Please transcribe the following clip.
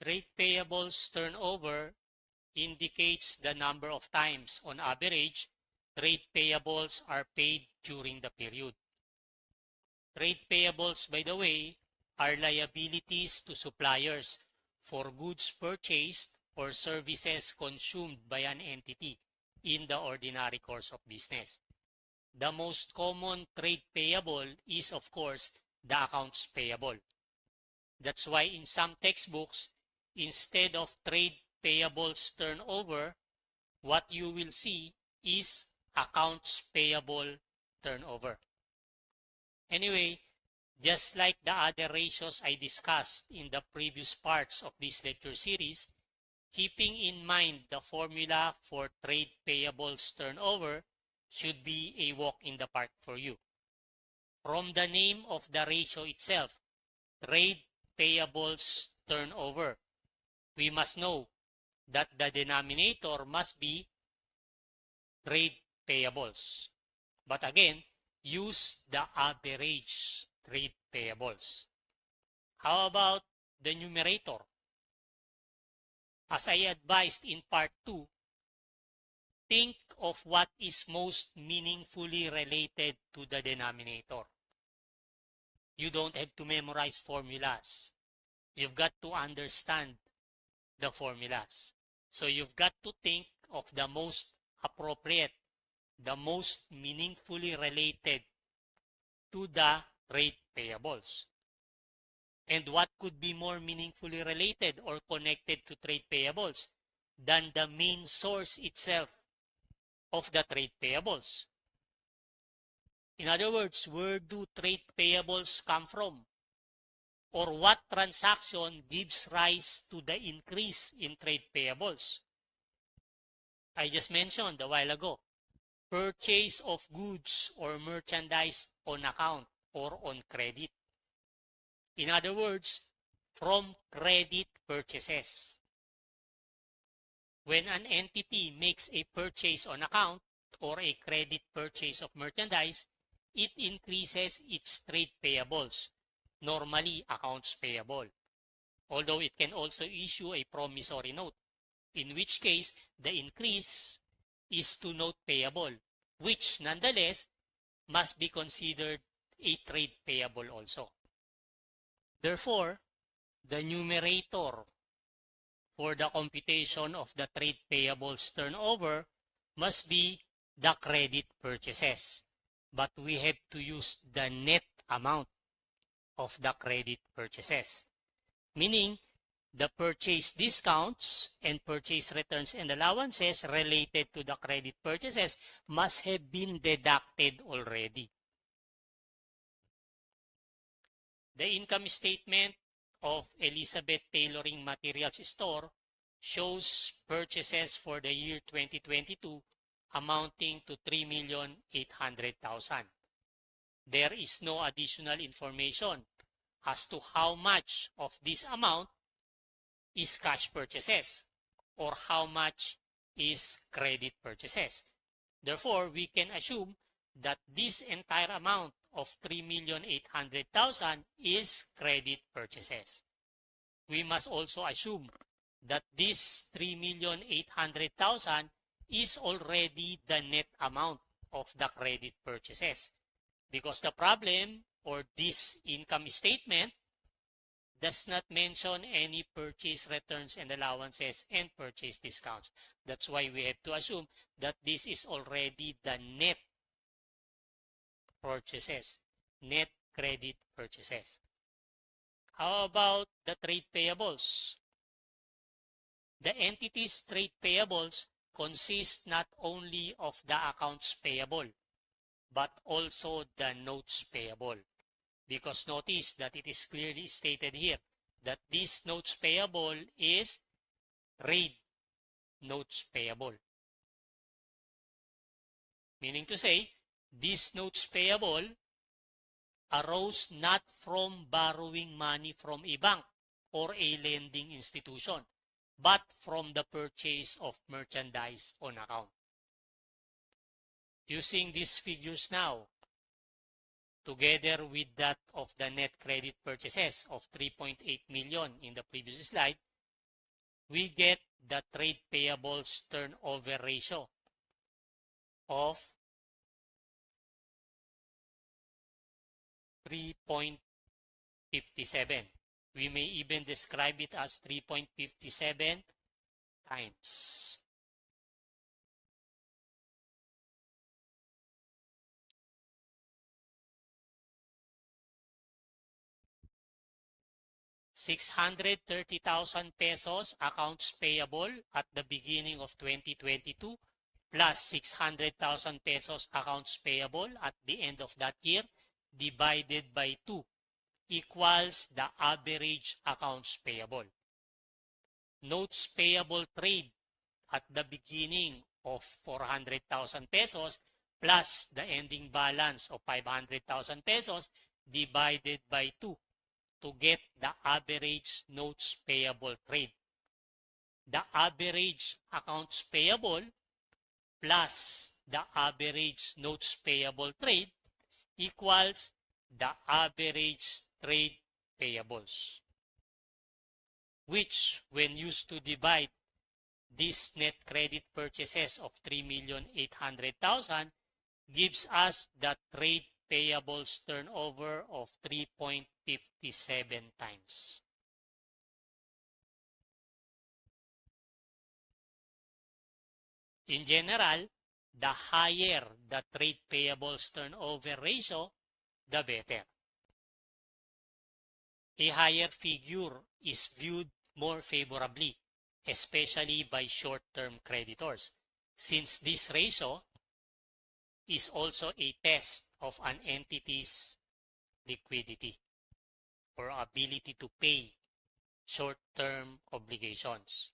Trade payables turnover indicates the number of times, on average, trade payables are paid during the period. Trade payables, by the way, are liabilities to suppliers for goods purchased or services consumed by an entity in the ordinary course of business. The most common trade payable is, of course, the accounts payable. That's why in some textbooks, instead of trade payables turnover, what you will see is accounts payable turnover. Anyway, just like the other ratios I discussed in the previous parts of this lecture series, keeping in mind the formula for trade payables turnover should be a walk in the park for you. From the name of the ratio itself, trade payables turnover, we must know that the denominator must be trade payables. But again, use the average trade payables. How about the numerator? As I advised in part 2, think of what is most meaningfully related to the denominator. You don't have to memorize formulas. You've got to understand the formulas. So you've got to think of the most appropriate, the most meaningfully related to the trade payables. And what could be more meaningfully related or connected to trade payables than the main source itself of the trade payables? In other words, where do trade payables come from? Or what transaction gives rise to the increase in trade payables? I just mentioned a while ago, purchase of goods or merchandise on account or on credit. In other words, from credit purchases. When an entity makes a purchase on account or a credit purchase of merchandise, it increases its trade payables, normally accounts payable, although it can also issue a promissory note, in which case the increase is to note payable, which nonetheless must be considered a trade payable also. Therefore, the numerator for the computation of the trade payables turnover must be the credit purchases, but we have to use the net amount of the credit purchases, meaning the purchase discounts and purchase returns and allowances related to the credit purchases must have been deducted already. The income statement of Elizabeth Tailoring Materials Store shows purchases for the year 2022 amounting to 3,800,000. There is no additional information as to how much of this amount is cash purchases or how much is credit purchases. Therefore, we can assume that this entire amount of 3,800,000 is credit purchases. We must also assume that this 3,800,000 is already the net amount of the credit purchases, because the problem or this income statement does not mention any purchase returns and allowances and purchase discounts. That's why we have to assume that this is already the net purchases, net credit purchases. How about the trade payables? The entity's trade payables consist not only of the accounts payable, but also the notes payable. Because notice that it is clearly stated here that this notes payable is trade notes payable. Meaning to say, these notes payable arose not from borrowing money from a bank or a lending institution, but from the purchase of merchandise on account. Using these figures now, together with that of the net credit purchases of 3.8 million in the previous slide, we get the trade payables turnover ratio of 3.57. We may even describe it as 3.57 times. ₱630,000 accounts payable at the beginning of 2022 plus ₱600,000 accounts payable at the end of that year divided by 2 equals the average accounts payable. Notes payable trade at the beginning of ₱400,000 plus the ending balance of ₱500,000 divided by 2 to get the average notes payable trade. The average accounts payable plus the average notes payable trade equals the average trade payables, which when used to divide these net credit purchases of 3,800,000 gives us the trade payables turnover of 3.57 times. In general, the higher the trade payables turnover ratio, the better. A higher figure is viewed more favorably, especially by short-term creditors, since this ratio is also a test of an entity's liquidity or ability to pay short-term obligations.